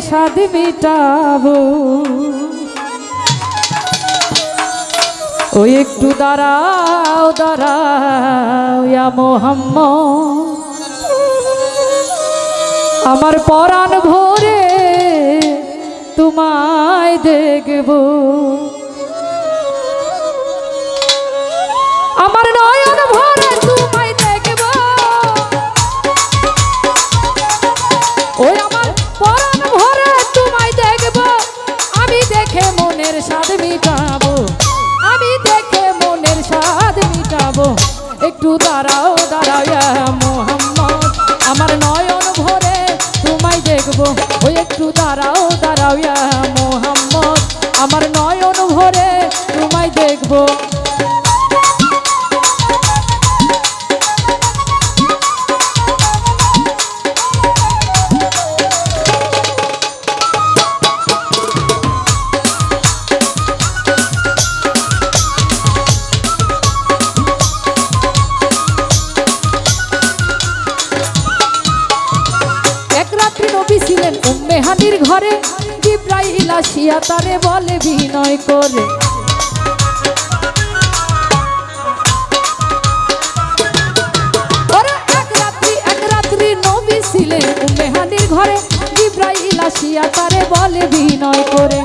স্বাদ মিটাবো। ও একটু দাঁড়াও দাঁড়াও ইয়া মোহাম্মদ, আমার পরাণ ভরে তোমায় দেখব। আমার নয়ন ভরে তোমায় দেখব, ওই আমার পরাণ ভরে তোমায় দেখব। আমি দেখে মনের স্বাদ মিটাবো, আমি দেখে মনের স্বাদ মিটাবো। একটু দাঁড়াও দাঁড়াও ইয়া মোহাম্মদ, আমার নয়ন ভরে তোমায় দেখব। ওই একটু দাঁড়াও দাঁড়াও ইয়া মোহাম্মদ, আমার নয়ন ভরে তোমায় দেখব। উম্মে হানির ঘরে জিবরাইল আসিয়া তারে বলে বিনয় করে, এক রাত্রি নবী ছিলেন উম্মে হানির ঘরে। জিবরাইল আসিয়া তারে বলে বিনয় করে,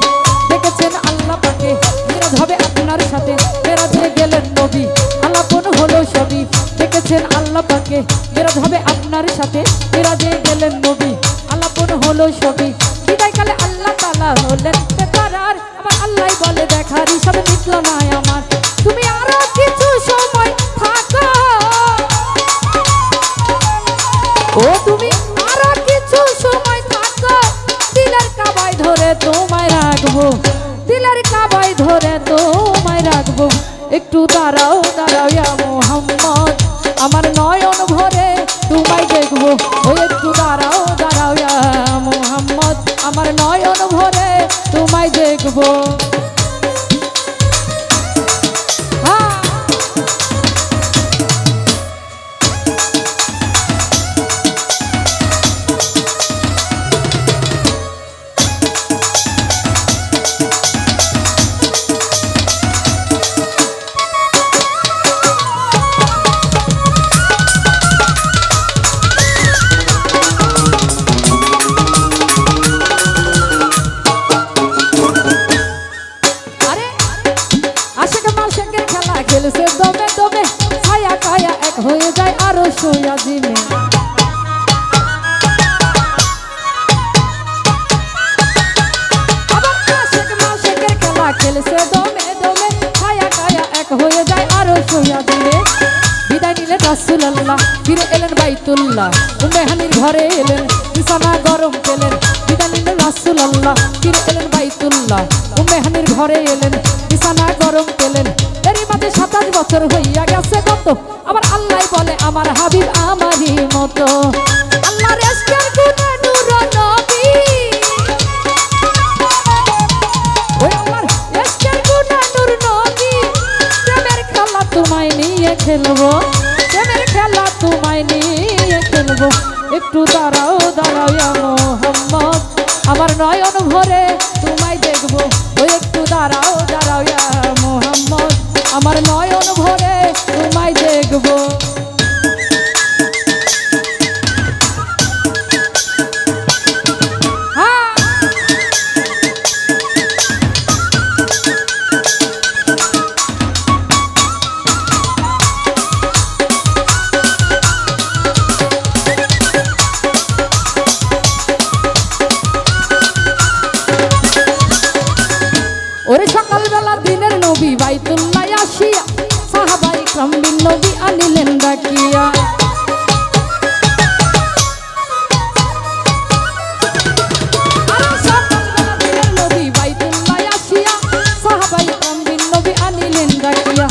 দেখেছেন আল্লাহ পাকে মেরাজ হবে আপনার সাথে। মেরাজে গেলেন নবী আলাপন হলো সবই। দেখেছেন আল্লাহ পাকে মেরাজ হবে আপনার সাথে। মেরাজে গেলেন নবী আলাপন হলো সবই। বিদায় কালে আল্লাহ তাআলা হলেন বেকরার, আমার আল্লাহ বলে দেখার হিসাব মিটল না আমার। তুমি আরো কিছু সময় থাকো, ও তুমি আরো কিছু সময় থাকো। দিলের কাবায় ধরে তোমায় রাখবো, দিলের কাবায় ধরে তোমায় রাখবো। একটু দাঁড়াও দাঁড়াও ইয়া মোহাম্মদ, আমার নয়ন ভরে তোমায় দেখবো। ও একটু দাঁড়াও দাঁড়াও ইয়া মোহাম্মদ, আমার নয়ন ভরে তোমায় দেখবো। খেলছে দমে দমে ছায়া কায়া এক হয়ে যায় আরো সোয়া দিনে। আবার আশেক মাশেকের খেলা খেলছে দমে দমে ছায়া কায়া এক হয়ে যায় আরো সোয়া দিনে। বিদায় নিলেন রাসূলুল্লাহ, ফিরে এলেন বাইতুল্লাহ। উম্মে হানির ঘরে এলেন, বিছানা গরম পেলেন। বিদায় নিলেন রাসূলুল্লাহ, ফিরে এলেন বাইতুল্লাহ। উম্মে হানির ঘরে এলেন, বিছানা গরম পেলেন। এরই মাঝে 27 বছর হইয়া গেছে কত, আমার আল্লাহ বলে আমার হাবিব আমারই মতো। আল্লাহর ইশকের গুণে নূর নবী, ওই আমার ইশকের গুণে নূর নবী। প্রেমের খেলা তোমায় নিয়ে খেলবো, প্রেমের খেলা তোমায় নিয়ে খেলবো। একটু দাঁড়াও দাঁড়াও ইয়া মোহাম্মদ, আমার নয়ন ভরে তোমায় দেখবো। ওই একটু দাঁড়াও দাঁড়াও ইয়া মোহাম্মদ, আমার নয়ন ভরে তোমায় দেখবো। ওরে সকালবেলা দিনের নবী বাইতুল্লাহ আসিয়া সাহাবাই کرام বিন নবী আনিলেন ডাকিয়া। নবী বাইতুল্লাহ আসিয়া সাহাবাই کرام বিন নবী আনিলেন ডাকিয়া।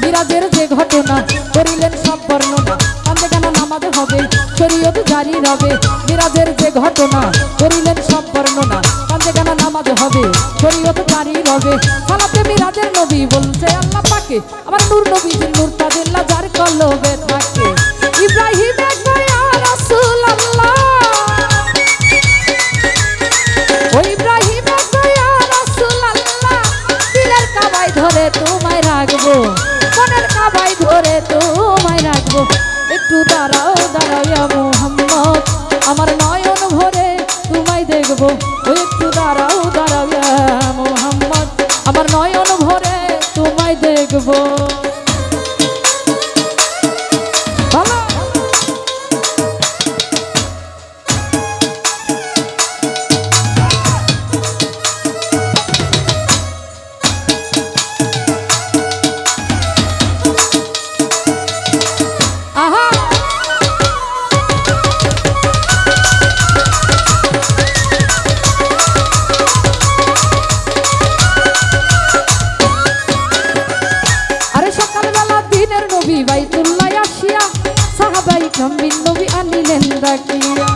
মিরাজের যে ঘটনা করিলেন সব বর্ণনা, কান্দে গানা নামাজ হবে শরীয়ত জারি রবে। মিরাজের যে ঘটনা করিলেন সব বর্ণনা, কান্দে গানা নামাজ হবে শরীয়ত জারি রবে। সালাতে মিরাজের নবী বলছে আল্লাহ পাকে, আমার নূর নবীজির নূর তাজিল্লাহ যার কলবে থাকে। ইব্রাহিম ইয়া রাসূলুল্লাহ, ডাকিয়া।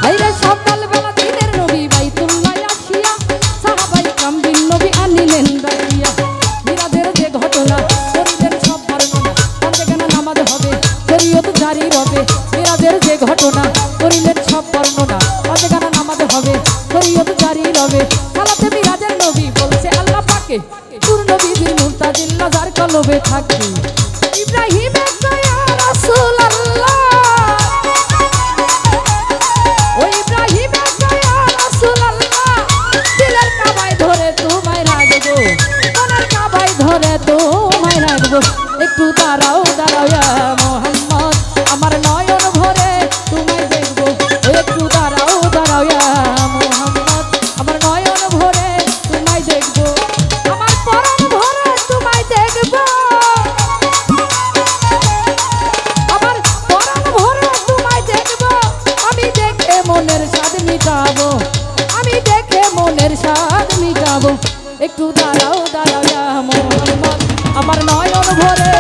আইরে সকালবেলা দিনের নবী বাইতুল্লাহ আসিয়া সাহাবায়ে কিরাম বিন নবী আনিলেন ডাকিয়া। মিরাজের যে ঘটনা করিলেন সব বর্ণনা, পাঁচখানা নামাজ হবে শরীয়ত জারি রবে। মিরাজের যে ঘটনা করিলেন সব বর্ণনা, পাঁচখানা নামাজ হবে শরীয়ত জারি রবে। সালাতে মিরাজের নবী বলছে আল্লাহ পাকে নূর নবীর মুরতাজিল্লাহ যার কলবে থাকে। ইব্রাহিমের দয়া রাসূলুল্লাহ, ও ইব্রাহিমের দয়া রাসূলুল্লাহ, দিলের কাবায় ধরে তোমায় রাখবো, মনের কাবায় ধরে তোমায় রাখবো। একটু দাঁড়াও দাঁড়াও ইয়া মুহাম্মদ, আমার নয়ন ভরে তোমায় দেখবো। একটু দাঁড়াও দাঁড়াও ইয়া মুহাম্মদ, আমার নয়ন ভরে তোমায় দেখবো, আমার পরাণ ভরে তোমায় দেখবো, আমার পরাণ ভরে তোমায় দেখবো। আমি দেখে মনের স্বাদ মিটাবো, আমি দেখে মনের স্বাদ মিটাবো। একটু দাঁড়াও দাঁড়াও ইয়া মুহাম্মদ, আমার নয়ন ভরে